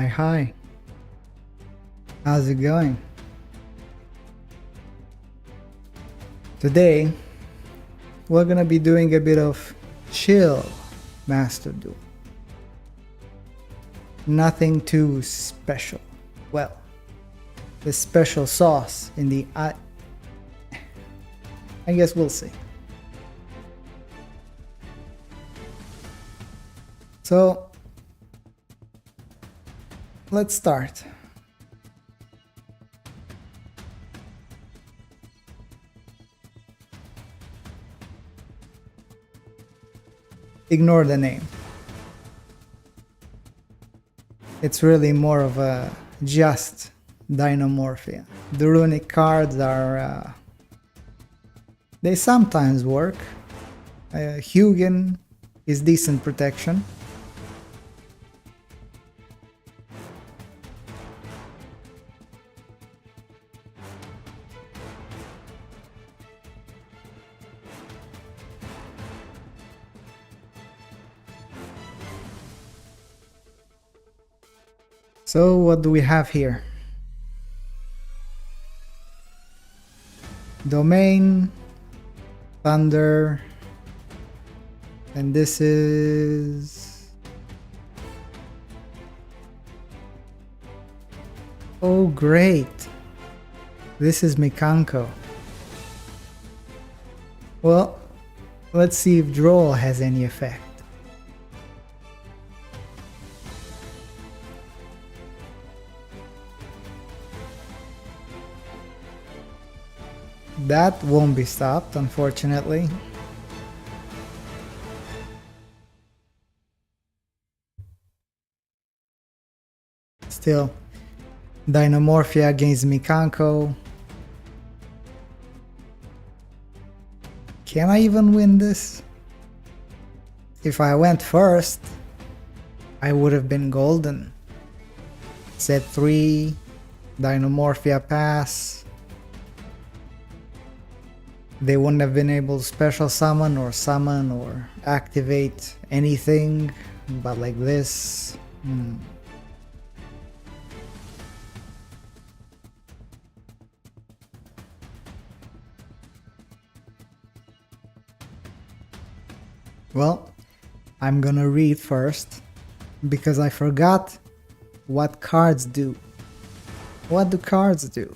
Hi. How's it going? Today, we're gonna be doing a bit of chill Master Duel. Nothing too special. Well, the special sauce in the I guess we'll see. So, let's start. Ignore the name. It's really more of a just Dinomorphia. The runic cards are they sometimes work. Hugin is decent protection. So what do we have here? Domain, Thunder, and this is... Oh great! This is Mikanko. Well, let's see if Droll has any effect. That won't be stopped, unfortunately. Still, Dinomorphia against Mikanko. Can I even win this? If I went first, I would have been golden. Set 3, Dinomorphia pass. They wouldn't have been able to special summon or activate anything, but like this. Well, I'm gonna read first, because I forgot what cards do. What do cards do?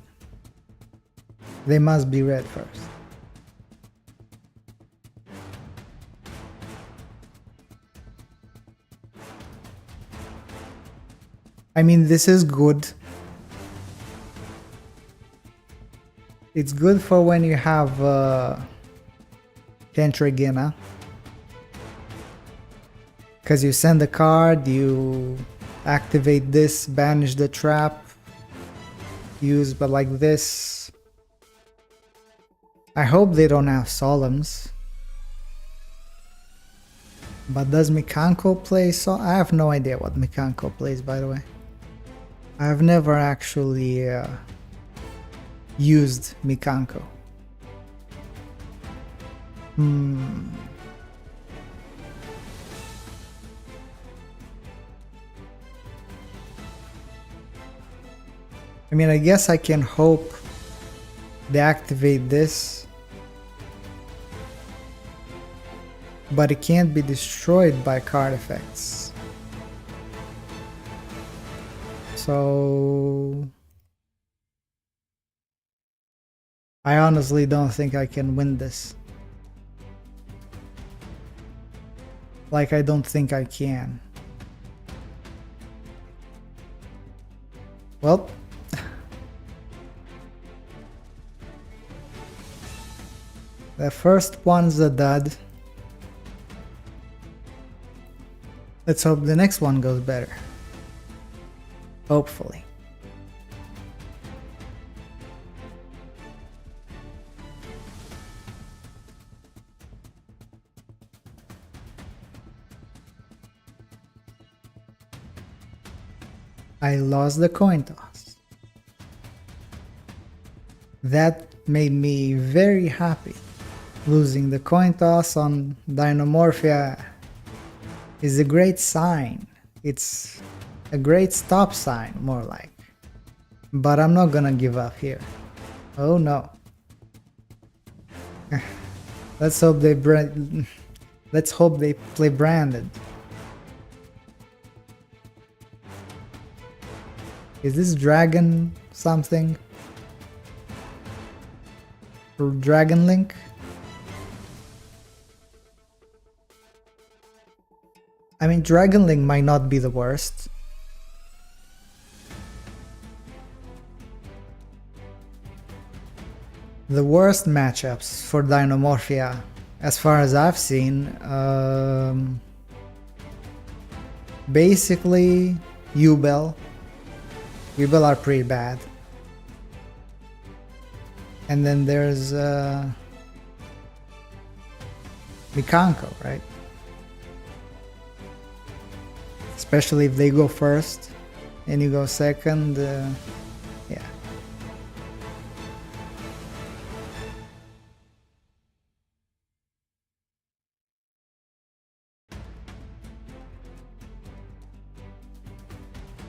They must be read first. I mean, this is good. It's good for when you have Kentrigina. Because you send a card, you activate this, banish the trap, use but like this. I hope they don't have Solemns. But does Mikanko play I have no idea what Mikanko plays, by the way. I've never actually used Mikanko. I mean, I guess I can hope they activate this, but it can't be destroyed by card effects. So I honestly don't think I can win this. Like, I don't think I can. Well, the first one's a dud. Let's hope the next one goes better. Hopefully. I lost the coin toss. That made me very happy. Losing the coin toss on Dinomorphia is a great sign. It's A great stop sign, more like. But I'm not gonna give up here. Oh no. Let's hope they play branded. Is this dragon something? Or Dragon Link? I mean, Dragon Link might not be the worst. The worst matchups for Dinomorphia, as far as I've seen, basically yugioh. Yugioh are pretty bad. And then there's Mikanko, right? Especially if they go first and you go second, yeah.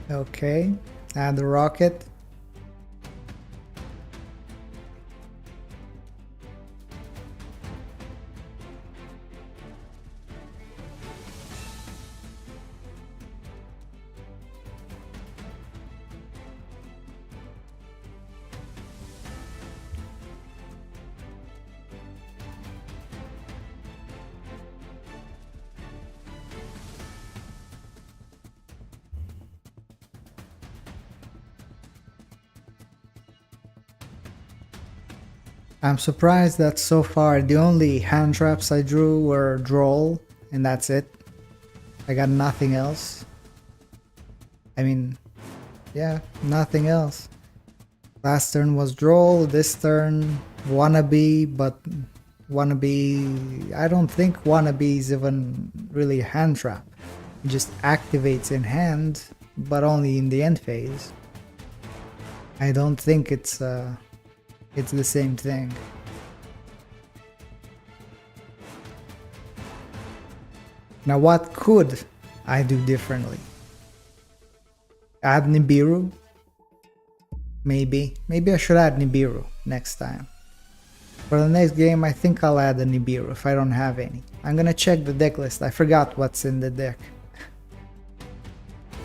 Okay, add the rocket. I'm surprised that so far the only hand traps I drew were Droll, and that's it. I got nothing else. I mean, yeah, nothing else. Last turn was Droll, this turn Wannabe, but Wannabe, I don't think Wannabe is even really a hand trap. It just activates in hand, but only in the end phase. I don't think it's the same thing. Now what could I do differently? Add Nibiru? Maybe I should add Nibiru next time. For the next game I think I'll add a Nibiru if I don't have any. I'm gonna check the deck list, I forgot what's in the deck.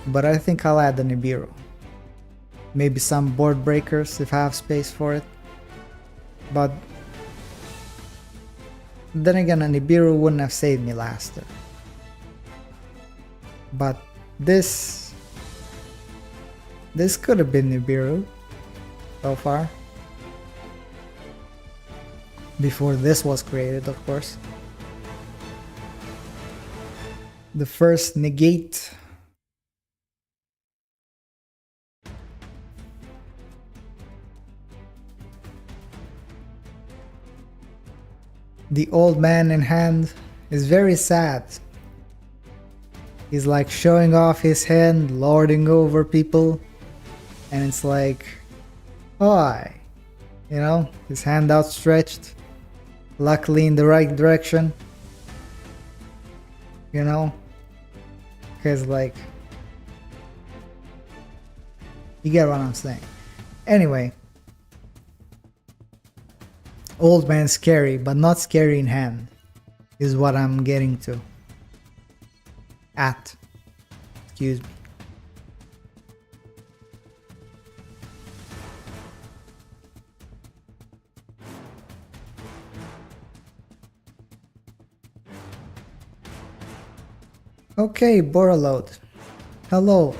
But I think I'll add the Nibiru. Maybe some board breakers if I have space for it. But then again, a Nibiru wouldn't have saved me last turn. But this could have been Nibiru so far. Before this was created, of course. The first negate. The old man in hand is very sad. He's like showing off his hand, lording over people, and it's like, why? You know, his hand outstretched, luckily in the right direction. You know, because like, you get what I'm saying. Anyway. Old man scary, but not scary in hand, is what I'm getting to. Excuse me. Okay, Borreload. Hello.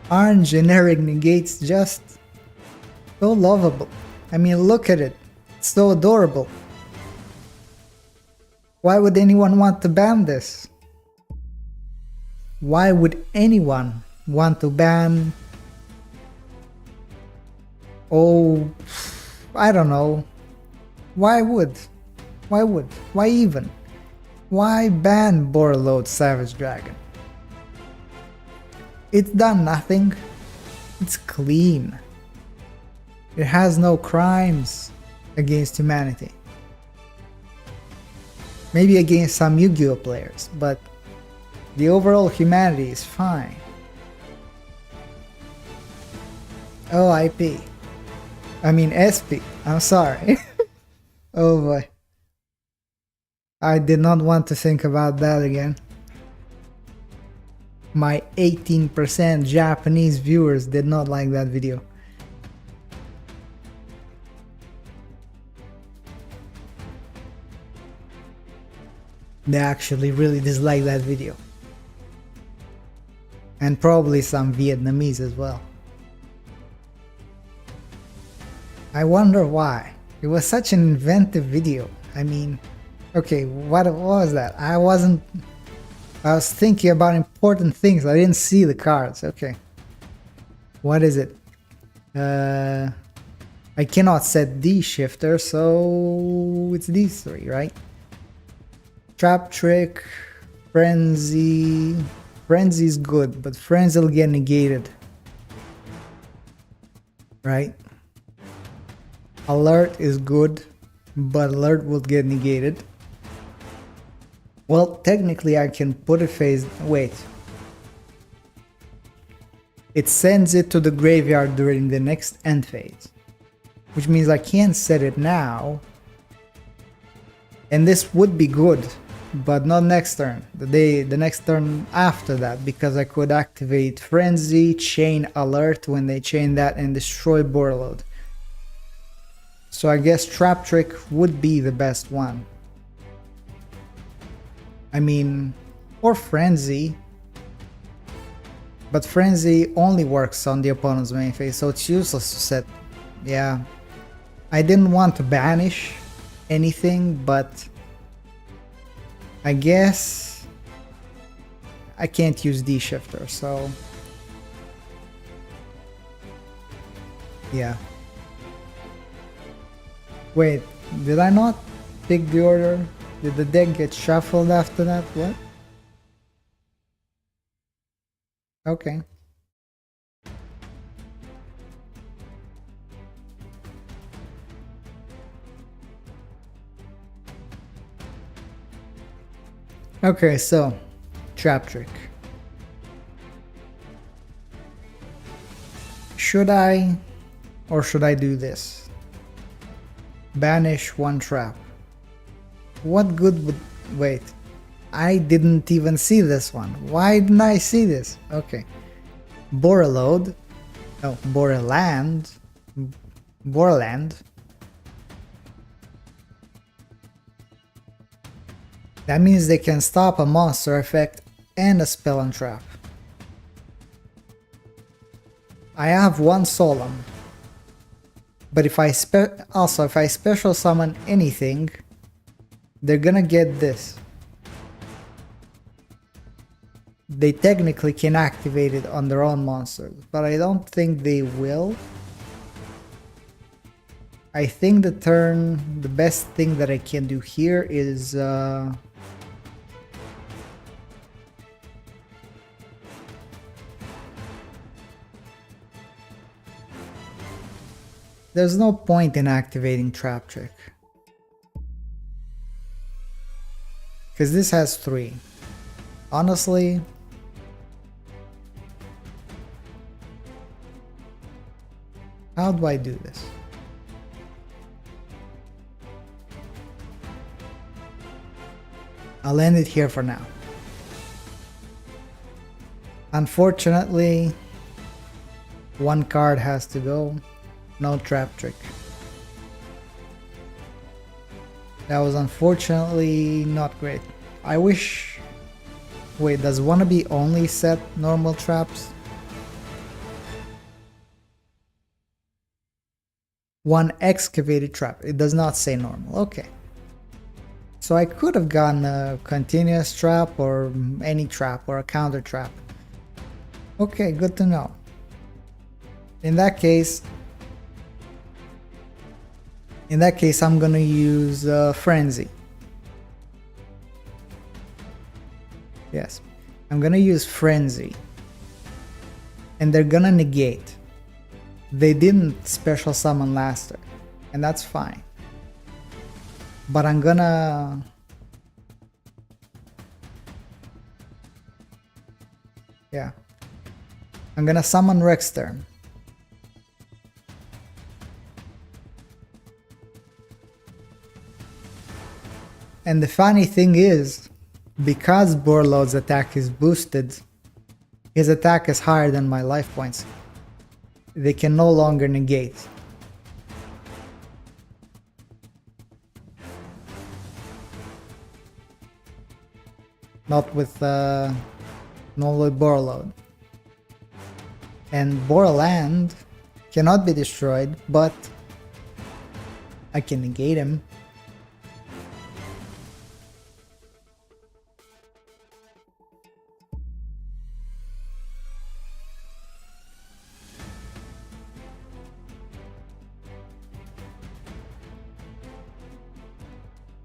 Aren't generic negates just so lovable? I mean, look at it. It's so adorable. Why would anyone want to ban this? Why would anyone want to ban... Oh, I don't know. Why would? Why even? Why ban Borreload Savage Dragon? It's done nothing. It's clean. It has no crimes against humanity. Maybe against some Yu-Gi-Oh players, but the overall humanity is fine. Oh, IP. I mean SP. I'm sorry. Oh boy. I did not want to think about that again. My 18% Japanese viewers did not like that video. They actually really dislike that video. And probably some Vietnamese as well. I wonder why. It was such an inventive video. I mean, okay, what was that? I was thinking about important things. I didn't see the cards. Okay. What is it? I cannot set D shifter, so it's these three, right? Trap Trick, Frenzy. Frenzy is good, but Frenzy will get negated. Right? Alert is good, but Alert will get negated. Well, technically I can put a phase... Wait. It sends it to the graveyard during the next end phase. Which means I can't set it now. And this would be good, but not next turn. The next turn after that, because I could activate Frenzy, chain Alert when they chain that, and destroy Borreload. So I guess Trap Trick would be the best one. I mean, or Frenzy. But Frenzy only works on the opponent's main phase, so it's useless to set. Yeah. I didn't want to banish anything, but I guess I can't use D shifter, so yeah. Wait, did I not pick the order? Did the deck get shuffled after that? What? Okay. Okay, so Trap Trick. Should I or should I do this? Banish one trap. What good would... Wait. I didn't even see this one. Why didn't I see this? Okay. Borreload. Oh, Borreland. Borreland. That means they can stop a monster effect and a spell and trap. I have one Solemn. But if I if I special summon anything, they're gonna get this. They technically can activate it on their own monsters, but I don't think they will. I think the best thing that I can do here is there's no point in activating Trap Trick. Because this has 3. Honestly, how do I do this? I'll end it here for now. Unfortunately, one card has to go. No Trap Trick. That was unfortunately not great. I wish... Wait, does Wannabe only set normal traps? One excavated trap. It does not say normal. Okay. So I could have gotten a continuous trap or any trap or a counter trap. Okay, good to know. In that case, I'm gonna use Frenzy. Yes, I'm gonna use Frenzy. And they're gonna negate. They didn't special summon last turn, and that's fine. But I'm gonna... yeah. I'm gonna summon Rex turn. And the funny thing is, because Borload's attack is boosted, his attack is higher than my life points. They can no longer negate. Not with Borload. And Borland cannot be destroyed, but I can negate him.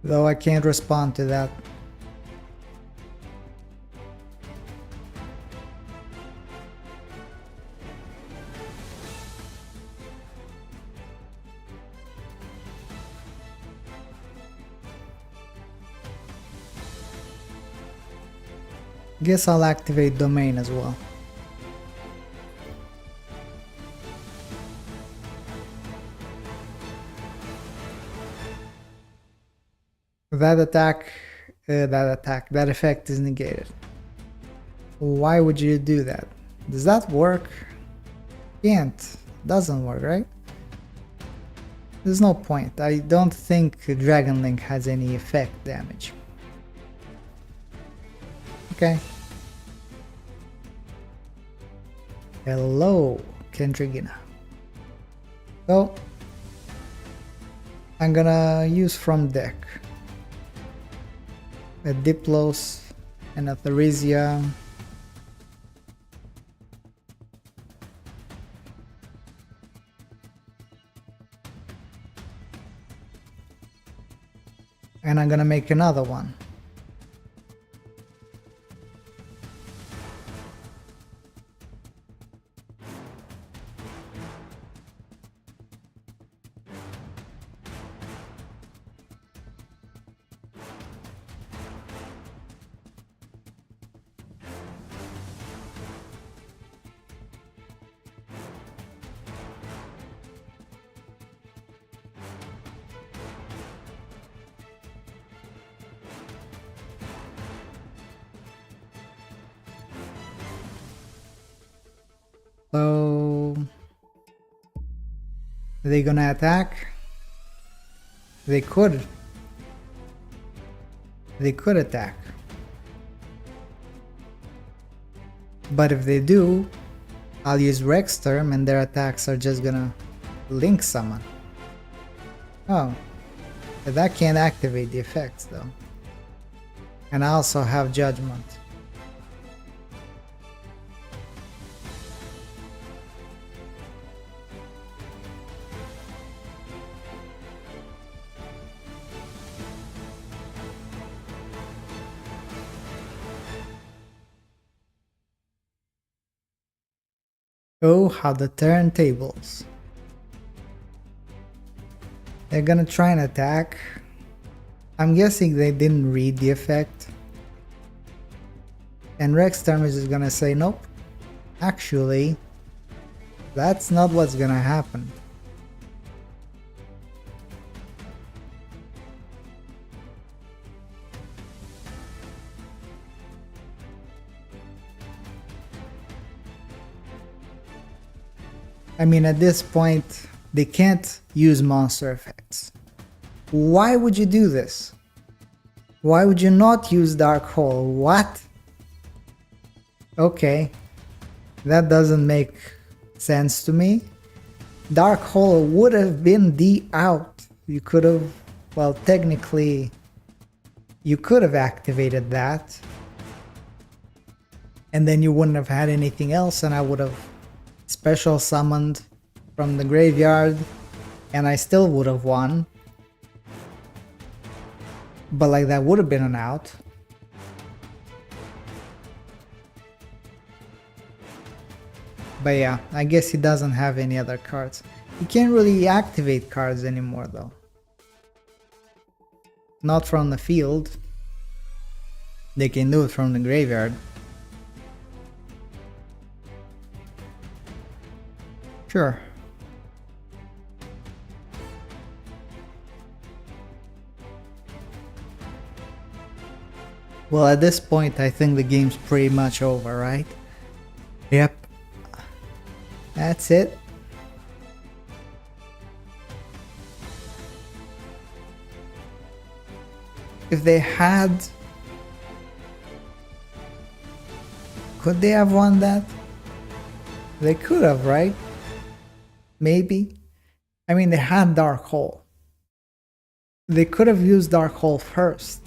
Though I can't respond to that. Guess I'll activate Domain as well. That effect is negated. Why would you do that? Does that work? Can't. Doesn't work, right? There's no point. I don't think Dragon Link has any effect damage. Okay. Hello, Kendrigina. So, I'm gonna use from deck a Diplos and a Theresia. And I'm gonna make another one. So are they gonna attack? They could attack. But if they do, I'll use Rex Term and their attacks are just gonna link summon. Oh, but that can't activate the effects though. And I also have Judgment. Oh, how the turntables. They're gonna try and attack. I'm guessing they didn't read the effect. And Rex Term is just gonna say, nope. Actually, that's not what's gonna happen. I mean, at this point, they can't use monster effects. Why would you do this? Why would you not use Dark Hole? What? Okay, that doesn't make sense to me. Dark Hole would have been the out. You could have, well, technically, you could have activated that. And then you wouldn't have had anything else, and I would have special summoned from the graveyard and I still would have won, but like that would have been an out. But yeah, I guess he doesn't have any other cards. He can't really activate cards anymore though. Not from the field. They can do it from the graveyard. Sure. Well, at this point, I think the game's pretty much over, right? Yep. That's it. If they had... Could they have won that? They could have, right? Maybe. I mean, they had Dark Hole. They could have used Dark Hole first.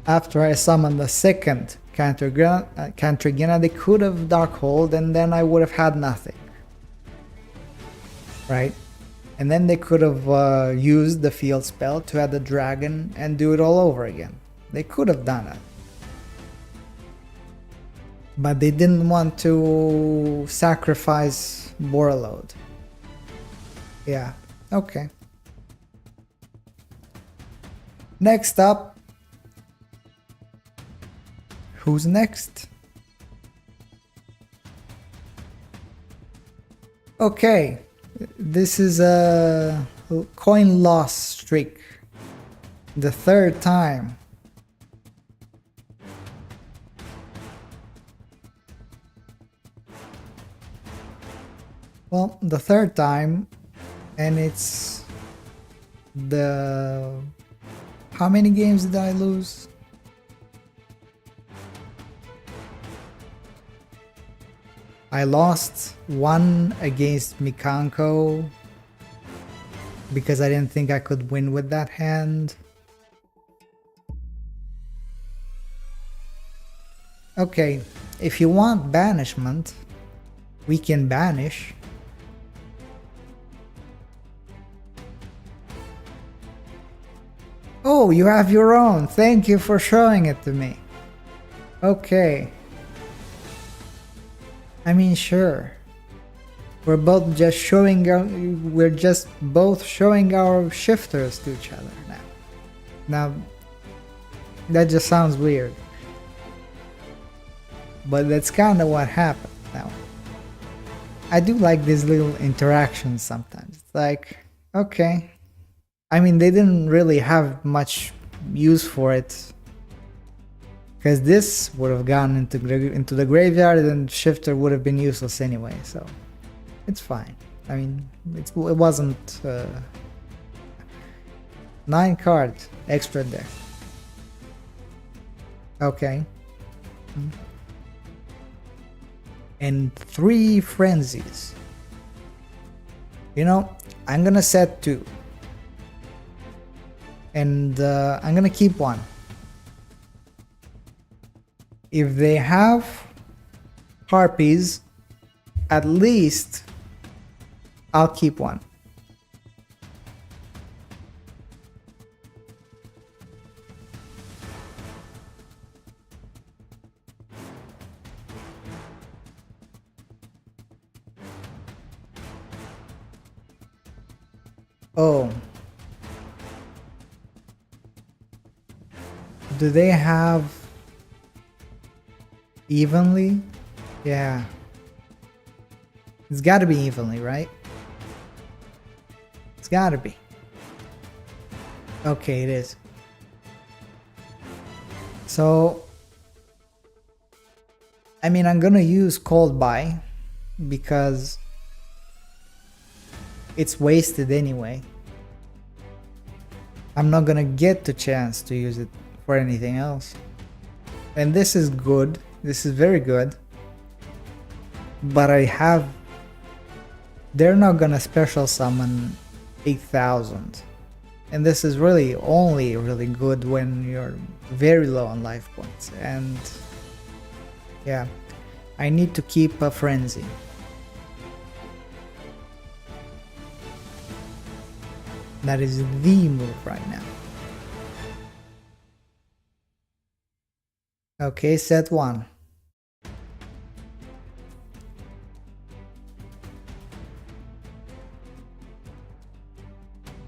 After I summoned the second Cantrigena, they could have Dark Hold and then I would have had nothing. Right? And then they could have used the field spell to add the dragon and do it all over again. They could have done it. But they didn't want to sacrifice Borreload. Yeah, okay. Next up. Who's next? Okay, this is a coin loss streak. The third time. Well, the third time, and it's the... How many games did I lose? I lost one against Mikanko because I didn't think I could win with that hand. Okay, if you want banishment, we can banish. Oh, you have your own. Thank you for showing it to me. Okay. I mean, sure. We're both just showing our shifters to each other now. Now, that just sounds weird. But that's kind of what happened now. I do like these little interactions sometimes. It's like, okay. I mean, they didn't really have much use for it. Because this would have gone into the graveyard and shifter would have been useless anyway, so it's fine. I mean, it wasn't 9 cards extra there. Okay. And 3 frenzies. You know, I'm gonna set 2. And I'm gonna keep 1. If they have harpies, at least I'll keep 1. Oh. Do they have evenly? Yeah. It's gotta be evenly, right? It's gotta be. Okay, it is. So, I mean, I'm gonna use Cold Buy because it's wasted anyway. I'm not gonna get the chance to use it for anything else. And this is good. This is very good. But they're not gonna special summon 8,000. And this is really only really good when you're very low on life points. And yeah, I need to keep a frenzy. That is the move right now. Okay, set 1.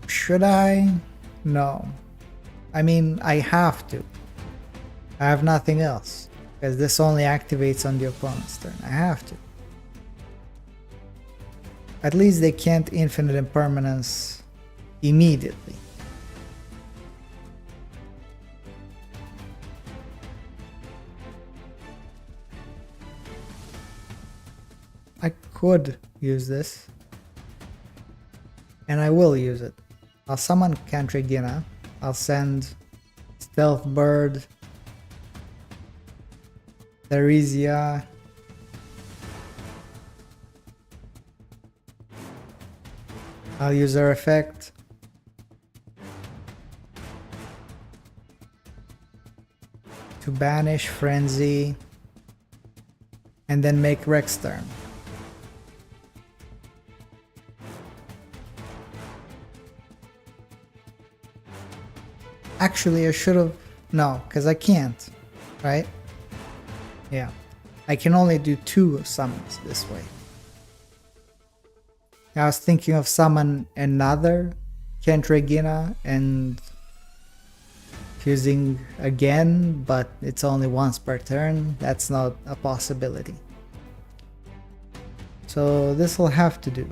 Should I? No. I mean, I have to. I have nothing else. Because this only activates on the opponent's turn. I have to. At least they can't infinite impermanence immediately. I could use this. And I will use it. I'll summon Cantrigina. I'll send Stealth Bird, Theresia, I'll use her effect. To banish Frenzy, and then make Rex turn. Actually, I should have... No, because I can't, right? Yeah. I can only do 2 summons this way. I was thinking of summon another Kent-Regina and fusing again, but it's only once per turn. That's not a possibility. So this will have to do.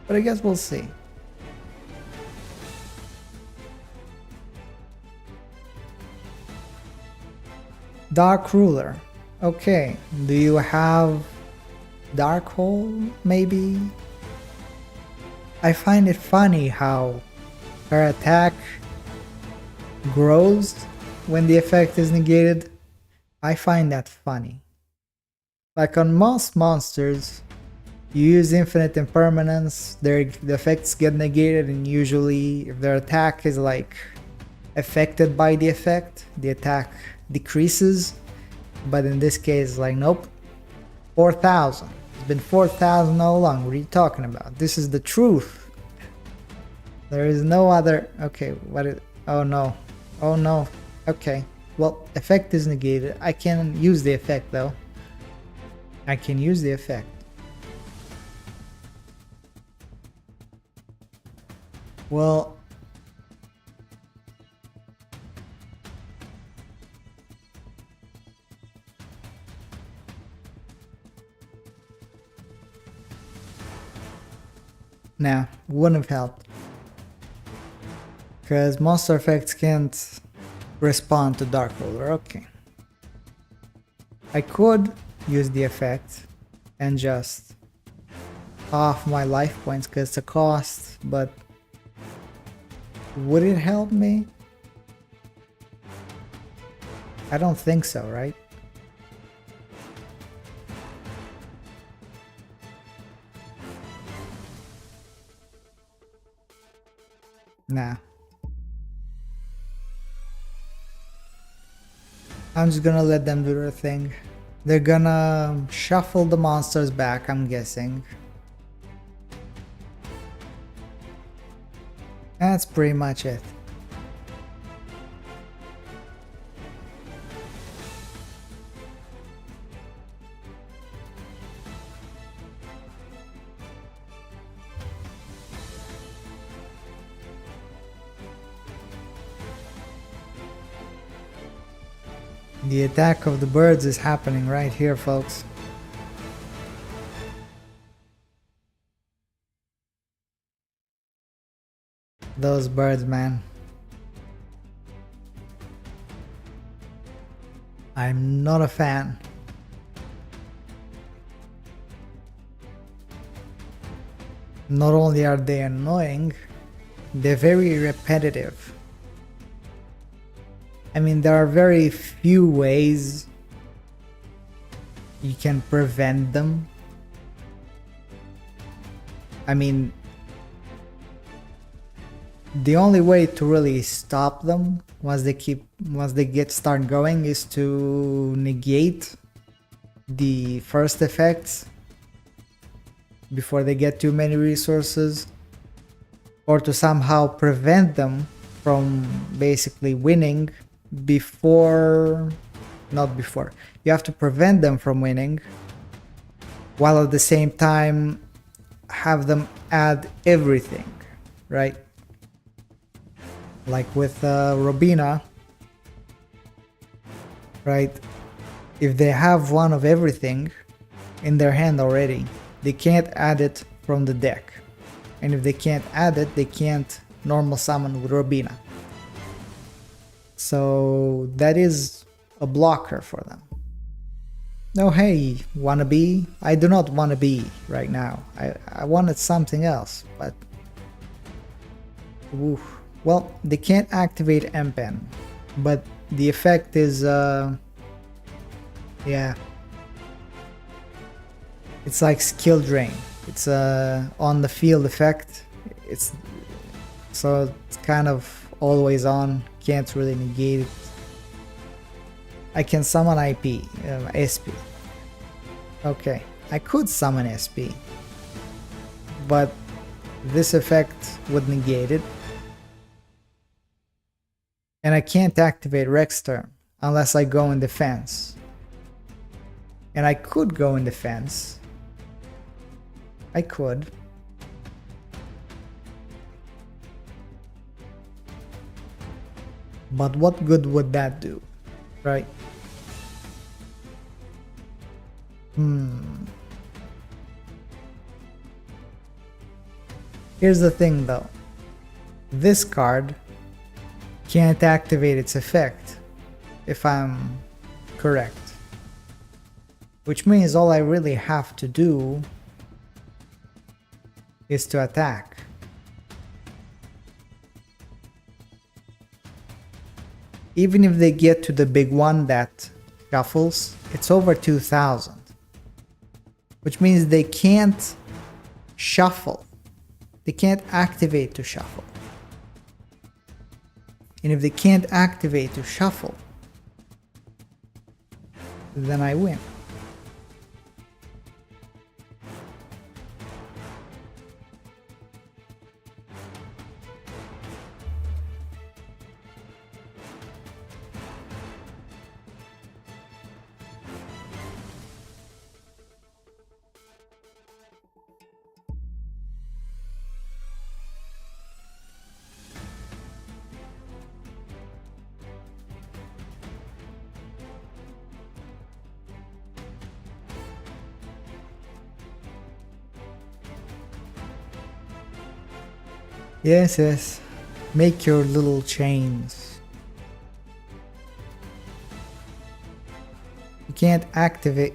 But I guess we'll see. Dark Ruler. Okay, do you have Dark Hole, maybe? I find it funny how her attack grows when the effect is negated. I find that funny. Like on most monsters, you use infinite impermanence, the effects get negated, and usually if their attack is like affected by the effect, the attack decreases. But in this case, like, nope. 4,000. It's been 4,000 all along. What are you talking about? This is the truth. There is no other... Okay, what is... Oh no. Oh no. Okay. Well, effect is negated. I can use the effect though. I can use the effect. Well... Nah, wouldn't have helped. Because monster effects can't respond to Dark Ruler. Okay. I could use the effect and just half my life points because it's a cost, but would it help me? I don't think so, right? Nah. I'm just gonna let them do their thing. They're gonna shuffle the monsters back, I'm guessing. That's pretty much it. The attack of the birds is happening right here, folks. Those birds, man. I'm not a fan. Not only are they annoying, they're very repetitive. I mean, there are very few ways you can prevent them. I mean, the only way to really stop them once they start going is to negate the first effects before they get too many resources, or to somehow prevent them from basically winning before, not before, you have to prevent them from winning, while at the same time have them add everything, right? Like with Robina, right? If they have one of everything in their hand already, they can't add it from the deck. And if they can't add it, they can't normal summon with Robina. So that is a blocker for them. No, hey, wanna be? I do not want to be right now. I wanted something else, but... Oof. Well, they can't activate M-Pen, but the effect is... yeah. It's like skill drain. It's on the field effect. It's so it's kind of always on. Can't really negate it. I can summon SP. Okay, I could summon SP, but this effect would negate it. And I can't activate Rex turn unless I go in defense. And I could go in defense. I could. But what good would that do, right? Here's the thing though. This card can't activate its effect, if I'm correct. Which means all I really have to do is to attack. Even if they get to the big one that shuffles, it's over 2000. Which means they can't shuffle. They can't activate to shuffle. And if they can't activate to shuffle, then I win. Yes, yes. Make your little chains. You can't activate.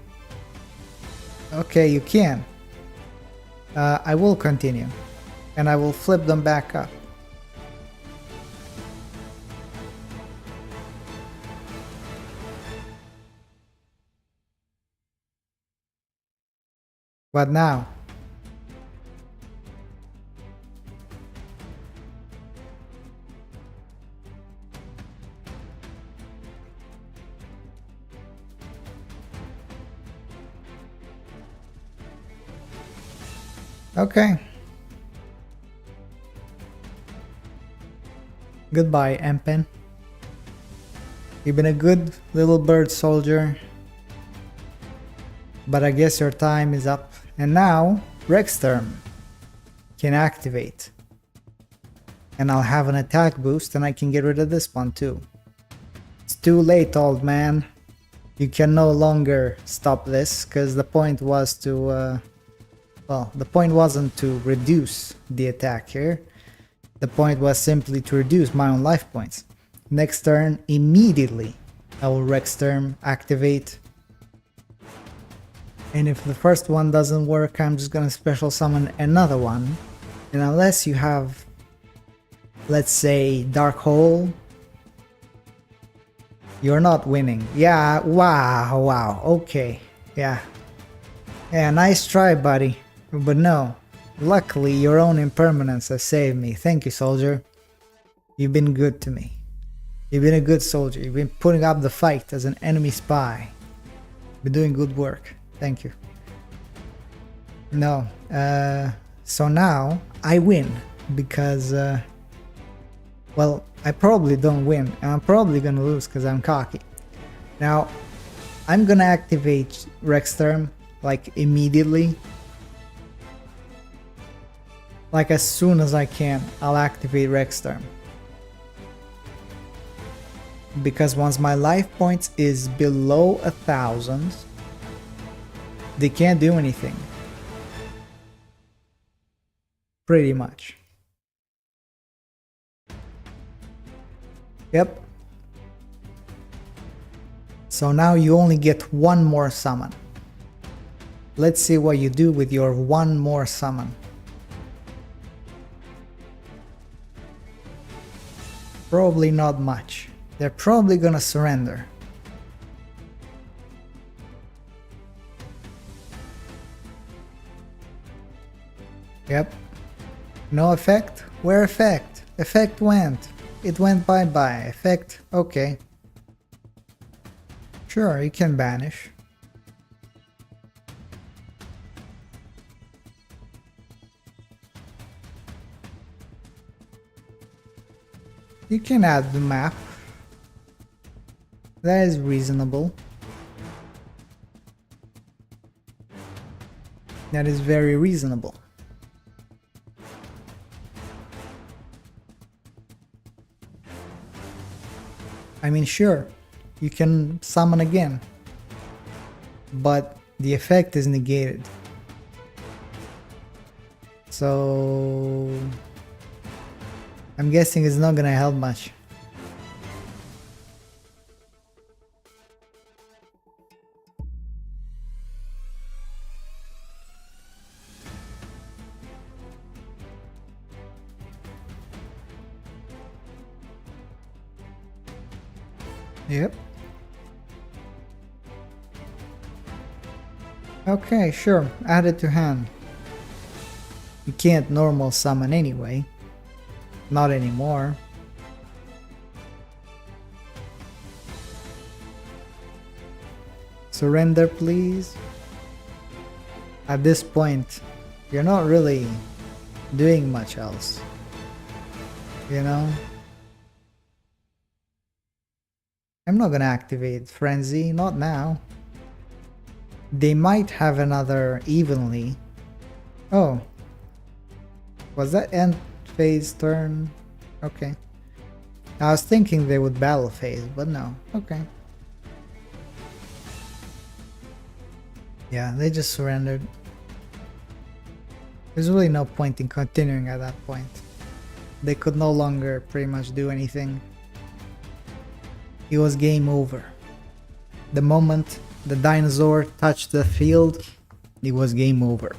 Okay, you can. I will continue. And I will flip them back up. What now? Okay. Goodbye, M-Pen. You've been a good little bird soldier. But I guess your time is up. And now, Rex turn can activate. And I'll have an attack boost and I can get rid of this one too. It's too late, old man. You can no longer stop this, because the point was to... well, the point wasn't to reduce the attack here. The point was simply to reduce my own life points. Next turn, immediately, I will Rex turn, activate. And if the first one doesn't work, I'm just gonna special summon another one. And unless you have, let's say, Dark Hole, you're not winning. Yeah, wow, okay, yeah. Yeah, nice try, buddy. But no, luckily your own impermanence has saved me. Thank you, soldier. You've been good to me. You've been a good soldier. You've been putting up the fight as an enemy spy. You've been doing good work. Thank you. No, so now I win because Well, I probably don't win, and I'm probably gonna lose because I'm cocky. Now, I'm gonna activate Rex Term, like, immediately. Like, as soon as I can, I'll activate Rex Term. Because once my life points is below 1,000, they can't do anything. Pretty much. Yep. So now you only get one more summon. Let's see what you do with your one more summon. Probably not much. They're probably gonna surrender. Yep. No effect? Where effect? Effect went. It went bye-bye. Effect, okay. Sure, you can banish. You can add the map. That is reasonable. That is very reasonable. I mean, sure, you can summon again, but the effect is negated. So I'm guessing it's not gonna help much. Yep. Okay, sure, add it to hand. You can't normal summon anyway. Not anymore. Surrender, please. At this point, you're not really doing much else. You know? I'm not gonna activate Frenzy, not now. They might have another evenly. Oh. Was that end phase turn? Okay. I was thinking they would battle phase, but no. Okay. Yeah, they just surrendered. There's really no point in continuing at that point. They could no longer pretty much do anything. It was game over. The moment the dinosaur touched the field, it was game over.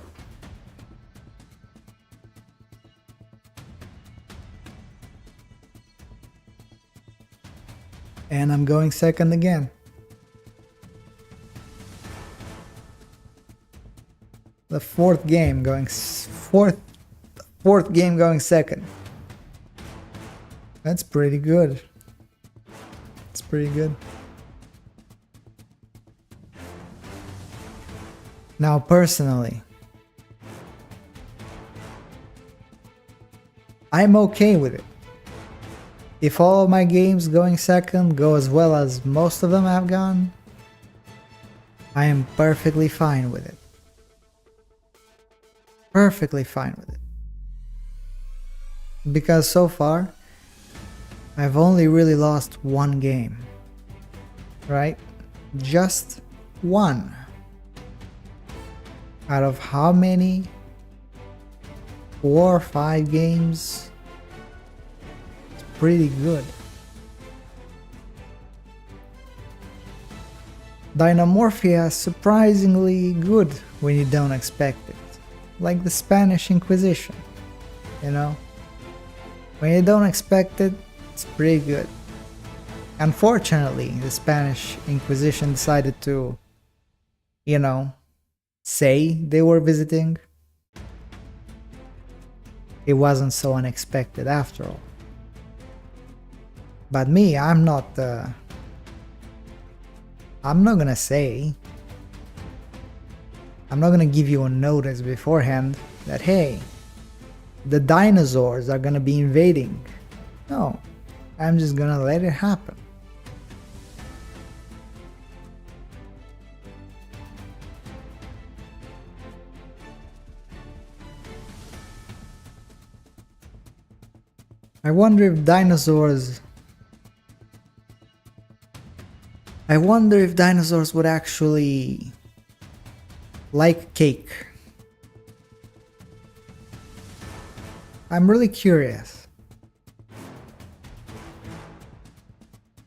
And I'm going second again. The fourth game going second. That's pretty good. It's pretty good. Now personally, I'm okay with it. If all my games going second go as well as most of them have gone, I am perfectly fine with it. Perfectly fine with it. Because so far, I've only really lost one game. Right? Just one. Out of how many? 4 or 5 games? It's pretty good. Dinomorphia is surprisingly good when you don't expect it. Like the Spanish Inquisition, you know? When you don't expect it, it's pretty good. Unfortunately, the Spanish Inquisition decided to, you know, say they were visiting. It wasn't so unexpected after all. But me, I'm not gonna say. I'm not gonna give you a notice beforehand that, hey, the dinosaurs are gonna be invading. No, I'm just gonna let it happen. I wonder if dinosaurs... I wonder if dinosaurs would actually like cake. I'm really curious.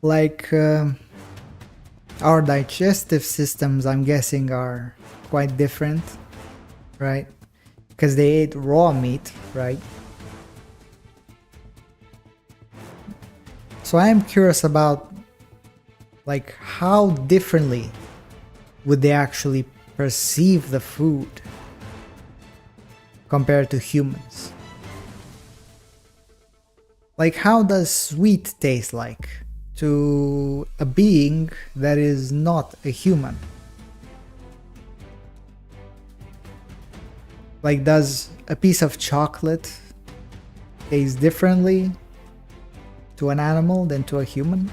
Like, our digestive systems, I'm guessing, are quite different, right? Because they ate raw meat, right? So I am curious about, like, how differently would they actually perceive the food compared to humans? Like, how does sweet taste like to a being that is not a human? Like, does a piece of chocolate taste differently to an animal than to a human?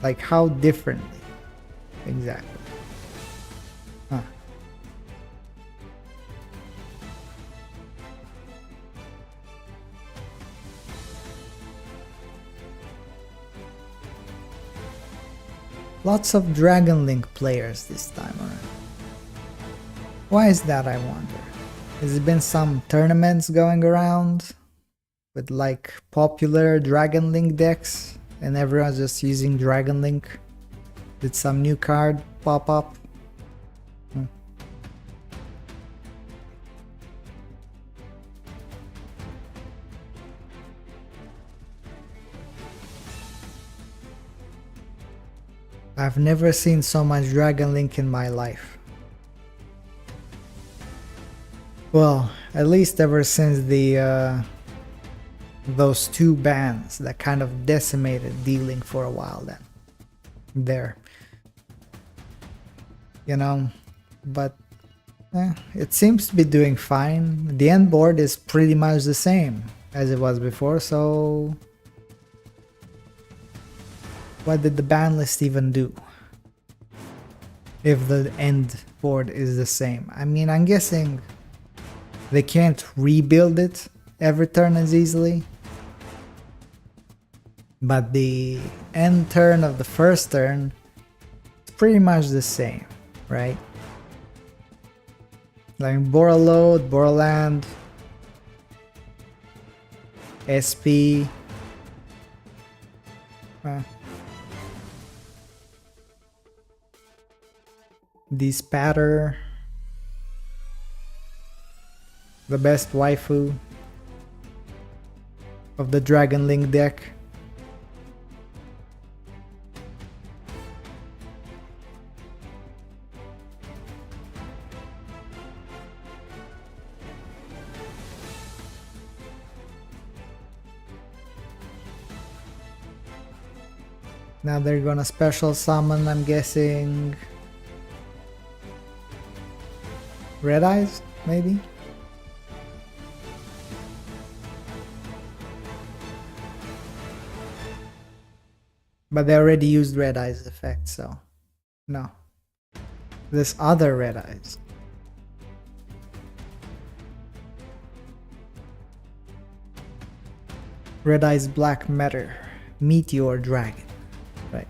Like, how differently exactly? Huh. Lots of Dragon Link players this time around. Why is that, I wonder? Has there been some tournaments going around with like popular Dragon Link decks and everyone's just using Dragon Link? Did some new card pop up? I've never seen so much Dragon Link in my life. Well, at least ever since the those two bans that kind of decimated D-Link for a while then. There. You know, but it seems to be doing fine. The end board is pretty much the same as it was before, so what did the ban list even do if the end board is the same? I mean, I'm guessing they can't rebuild it every turn as easily, but the end turn of the first turn is pretty much the same, right? Like Borreload, Borreland, SP. The Spatter, the best waifu of the Dragon Link deck. Now they're gonna special summon, I'm guessing, Red Eyes, maybe? But they already used Red Eyes effect, so no. This other Red Eyes. Red Eyes Black Matter, Meteor Dragon, right?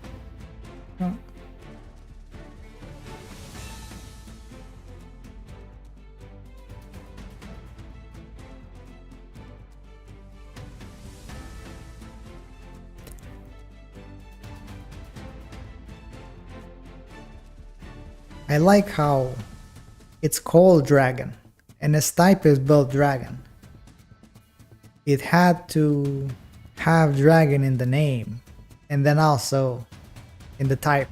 Oh. I like how it's called Dragon and its type is built Dragon. It had to have Dragon in the name and then also in the type.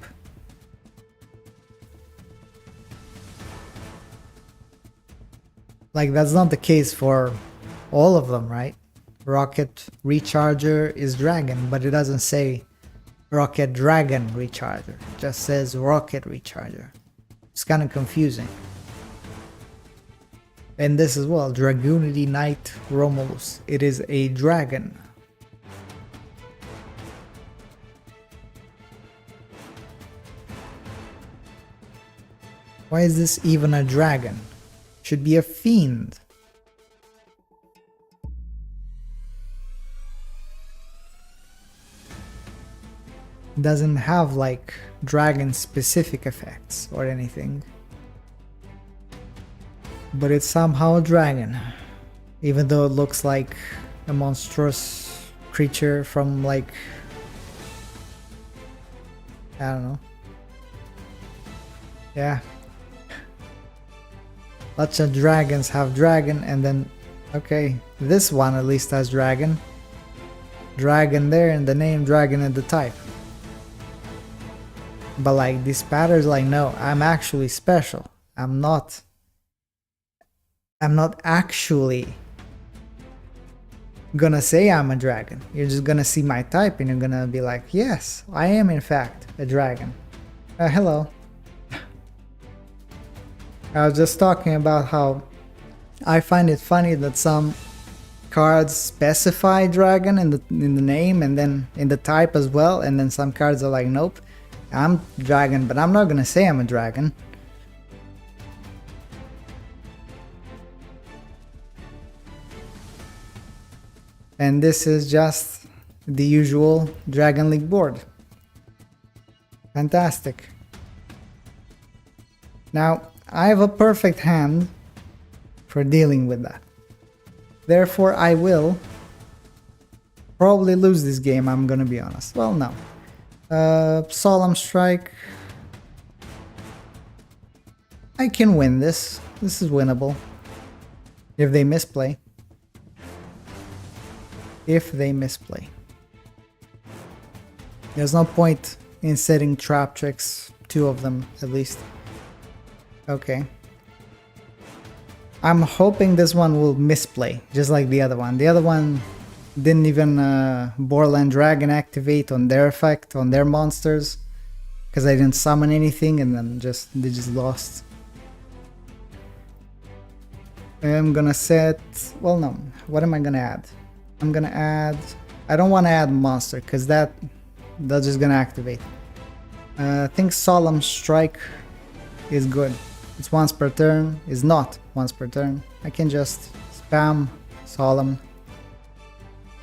Like, that's not the case for all of them, right? Rocket Recharger is Dragon, but it doesn't say Rocket Dragon Recharger. It just says Rocket Recharger. It's kind of confusing. And this as well, Dragoonity Knight Romulus. It is a dragon. Why is this even a dragon? Should be a fiend. Doesn't have like dragon specific effects or anything. But it's somehow a dragon. Even though it looks like a monstrous creature from like, I don't know. Yeah. Lots of dragons have dragon, and then, okay, this one at least has dragon. Dragon there in the name, dragon in the type. But like these patterns, like, no, I'm actually special. I'm not actually gonna say I'm a dragon. You're just gonna see my type and you're gonna be like, yes, I am in fact a dragon. Hello. I was just talking about how I find it funny that some cards specify dragon in the name and then in the type as well, and then some cards are like, nope, I'm dragon, but I'm not gonna say I'm a dragon. And this is just the usual Dragon League board. Fantastic. Now, I have a perfect hand for dealing with that. Therefore, I will probably lose this game, I'm gonna be honest. Well, no. Solemn Strike. I can win this. This is winnable. If they misplay. If they misplay. There's no point in setting trap tricks, 2 of them at least. Okay. I'm hoping this one will misplay, just like the other one. The other one didn't even Borderland Dragon activate on their effect, on their monsters, because I didn't summon anything, and then they just lost. I'm gonna set, well, no, what am I gonna add? I'm gonna add, I don't want to add monster, because that's just gonna activate. I think Solemn Strike is good. It's once per turn, is not once per turn. I can just spam Solemn.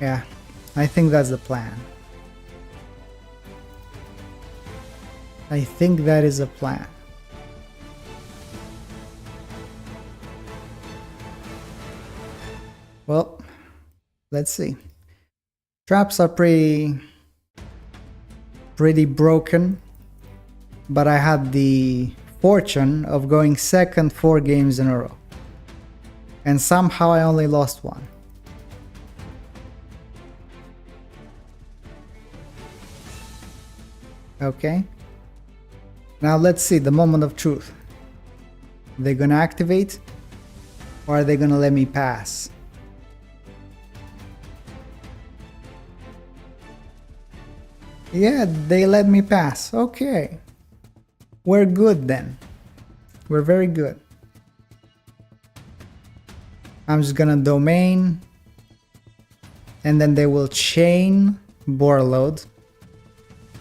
Yeah, I think that's the plan. I think that is a plan. Well, let's see. Traps are pretty broken, but I had the fortune of going second 4 games in a row, and somehow I only lost 1. Okay, now let's see the moment of truth. Are they gonna activate, or are they gonna let me pass? Yeah, they let me pass. Okay. We're good then. We're very good. I'm just gonna domain. And then they will chain Borload.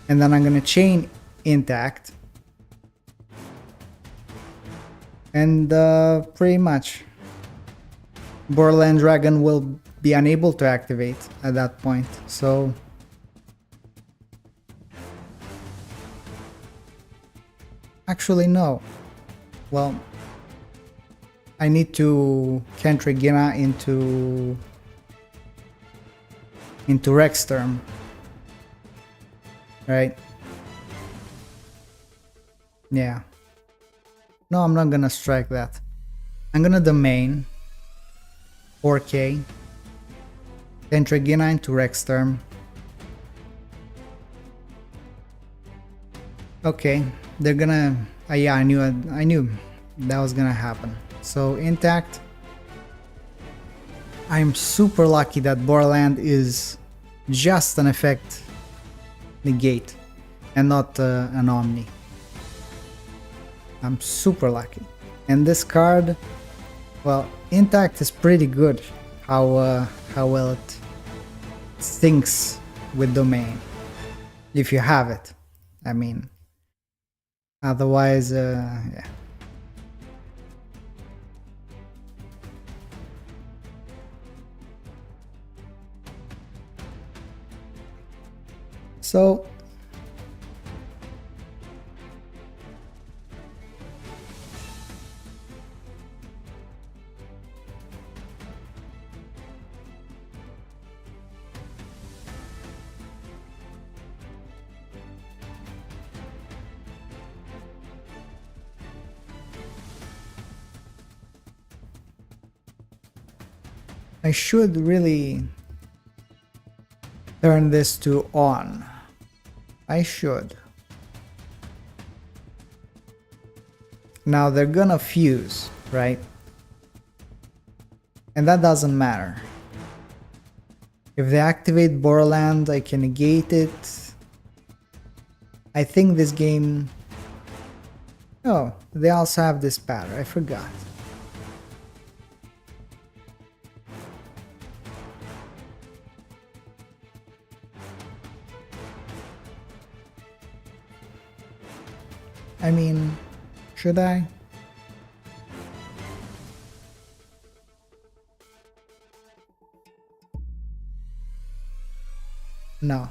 And then I'm gonna chain Intact. And pretty much Borderland Dragon will be unable to activate at that point. So actually, no. Well, I need to Kentrick Gina into Rexterm, right? Yeah. No, I'm not gonna strike that. I'm gonna domain 4K, Kentrick Gina into Rexterm. Okay. They're gonna, yeah, I knew that was gonna happen. So Intact. I'm super lucky that Borderland is just an effect negate and not an Omni. I'm super lucky. And this card, well, Intact is pretty good. How well it syncs with domain, if you have it. I mean. Otherwise, yeah. So I should really turn this to on. I should. Now they're gonna fuse, right? And that doesn't matter. If they activate Borderland, I can negate it. I think this game... Oh, they also have this pattern, I forgot. I mean, should I? No.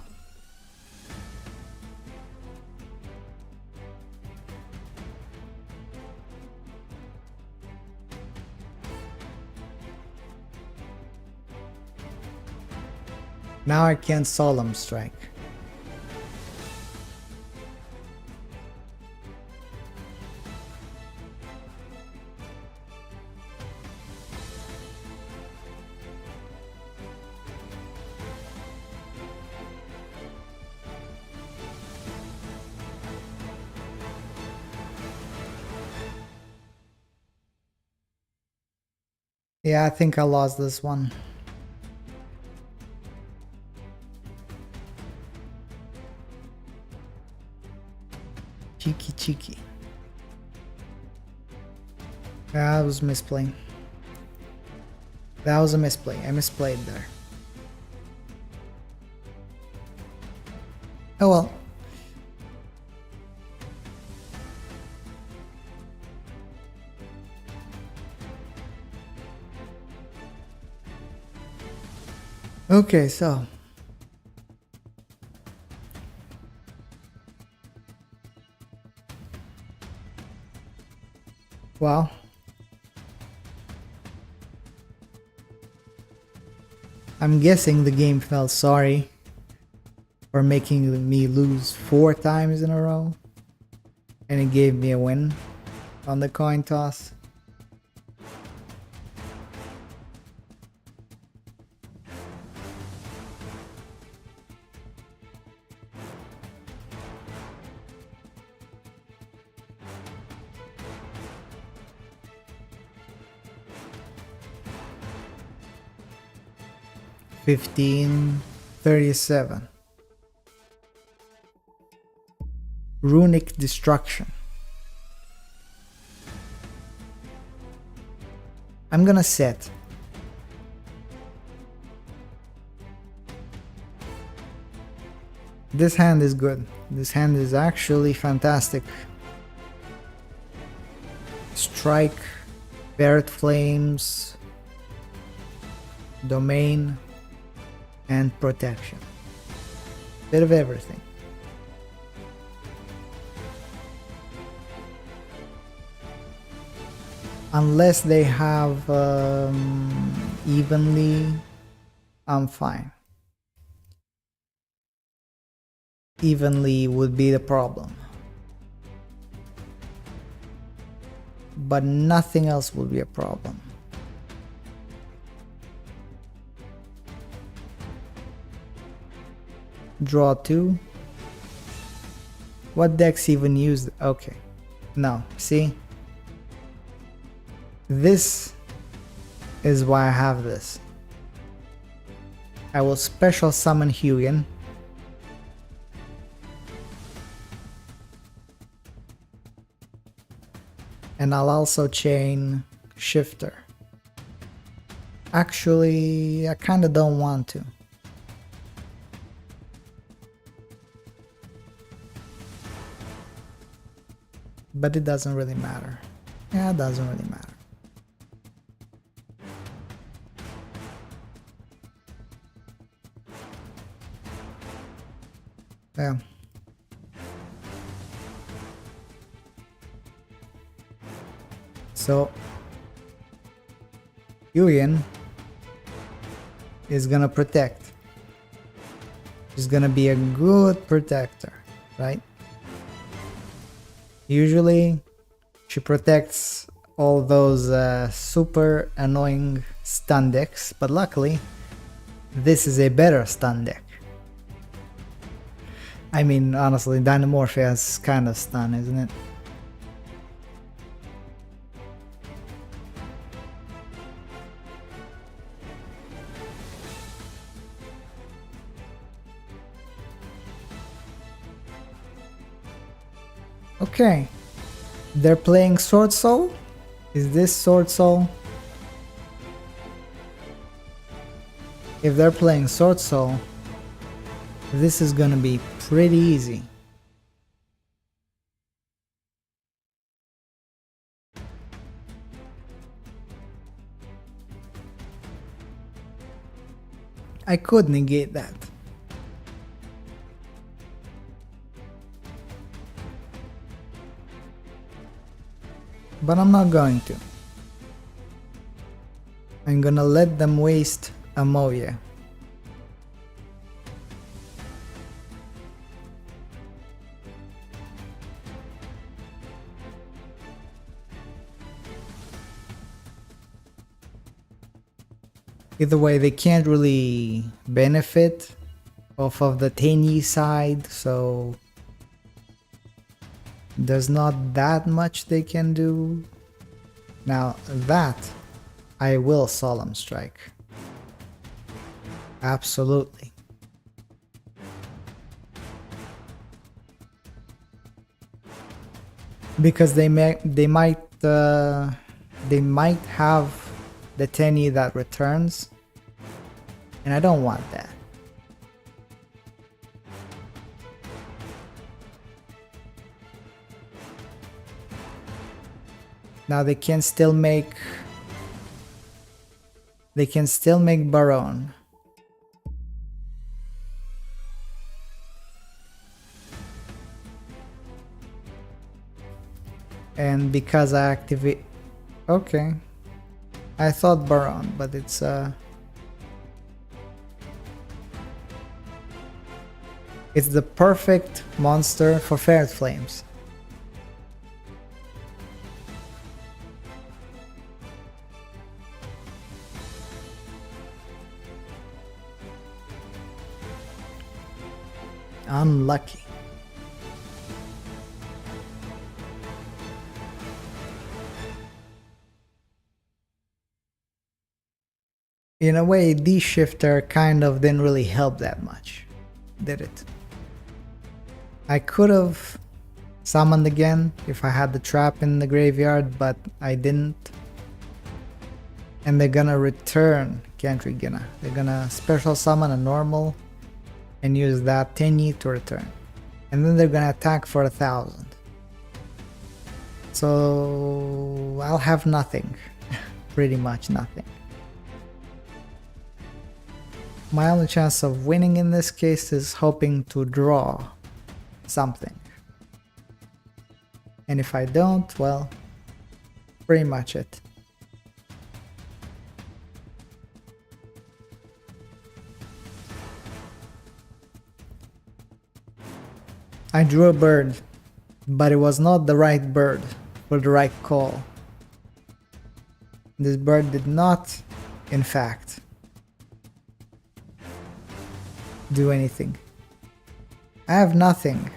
Now I can't Solemn Strike. Yeah, I think I lost this one. Cheeky. Yeah, I was misplaying. That was a misplay. I misplayed there. Oh well. Okay, so well, I'm guessing the game felt sorry for making me lose 4 times in a row, and it gave me a win on the coin toss. $15.37. Runic Destruction. I'm gonna set. This hand is good. This hand is actually fantastic. Strike, Barret Flames, Domain, and Protection. Bit of everything. Unless they have evenly, I'm fine. Evenly would be the problem. But nothing else would be a problem. Draw 2. What decks even used? Okay. No, see? This is why I have this. I will special summon Hugin. And I'll also chain Shifter. Actually, I kinda don't want to. But it doesn't really matter. Yeah, it doesn't really matter. Yeah. So Yuyin is gonna protect. She's gonna be a good protector, right? Usually she protects all those super annoying stun decks, but luckily this is a better stun deck. I mean, honestly, Dinomorphia is kind of stun, isn't it? Okay, they're playing Sword Soul? Is this Sword Soul? If they're playing Sword Soul, this is gonna be pretty easy. I could negate that. But I'm not going to. I'm gonna let them waste a Moya. Either way, they can't really benefit off of the Taney side, so there's not that much they can do. Now that I will Solemn Strike. Absolutely. Because they might have the Tenny that returns, and I don't want that. Now they can still make Baron. And because I activate, okay, I thought Baron, but it's the perfect monster for Ferret Flames. Unlucky. In a way, D-Shifter kind of didn't really help that much, did it? I could have summoned again if I had the trap in the graveyard, but I didn't. And they're gonna return Gantry Gina. They're gonna special summon a normal and use that Tenyi to return. And then they're gonna attack for 1,000. So I'll have nothing. Pretty much nothing. My only chance of winning in this case is hoping to draw something. And if I don't, well, pretty much it. I drew a bird, but it was not the right bird for the right call. This bird did not, in fact, do anything. I have nothing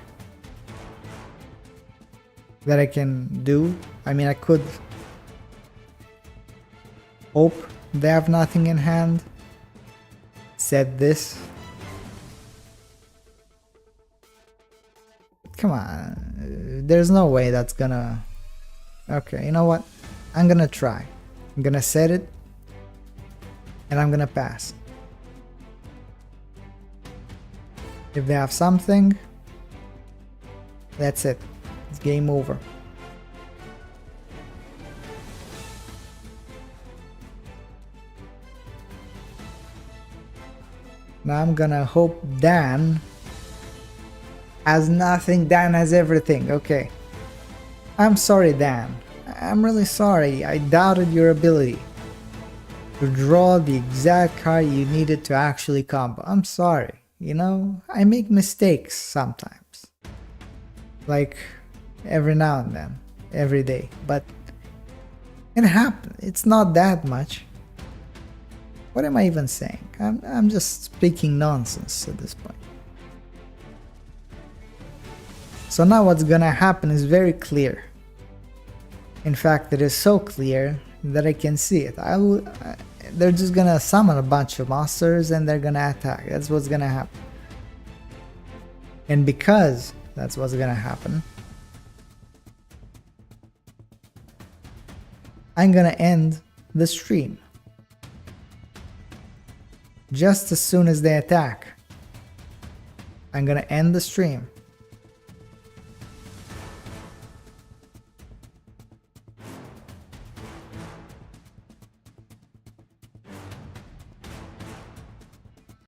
that I can do. I mean, I could hope they have nothing in hand. Said this. Come on, there's no way that's gonna... Okay, you know what? I'm gonna try. I'm gonna set it, and I'm gonna pass. If they have something, that's it. It's game over. Now I'm gonna hope Dan Has nothing, Dan has everything. Okay. I'm sorry, Dan. I'm really sorry. I doubted your ability to draw the exact card you needed to actually combo. I'm sorry. You know, I make mistakes sometimes. Like every now and then, every day. But it happens. It's not that much. What am I even saying? I'm just speaking nonsense at this point. So now what's gonna happen is very clear. In fact, it is so clear that I can see it. They're just gonna summon a bunch of monsters and they're gonna attack. That's what's gonna happen. And because that's what's gonna happen, I'm gonna end the stream. Just as soon as they attack, I'm gonna end the stream.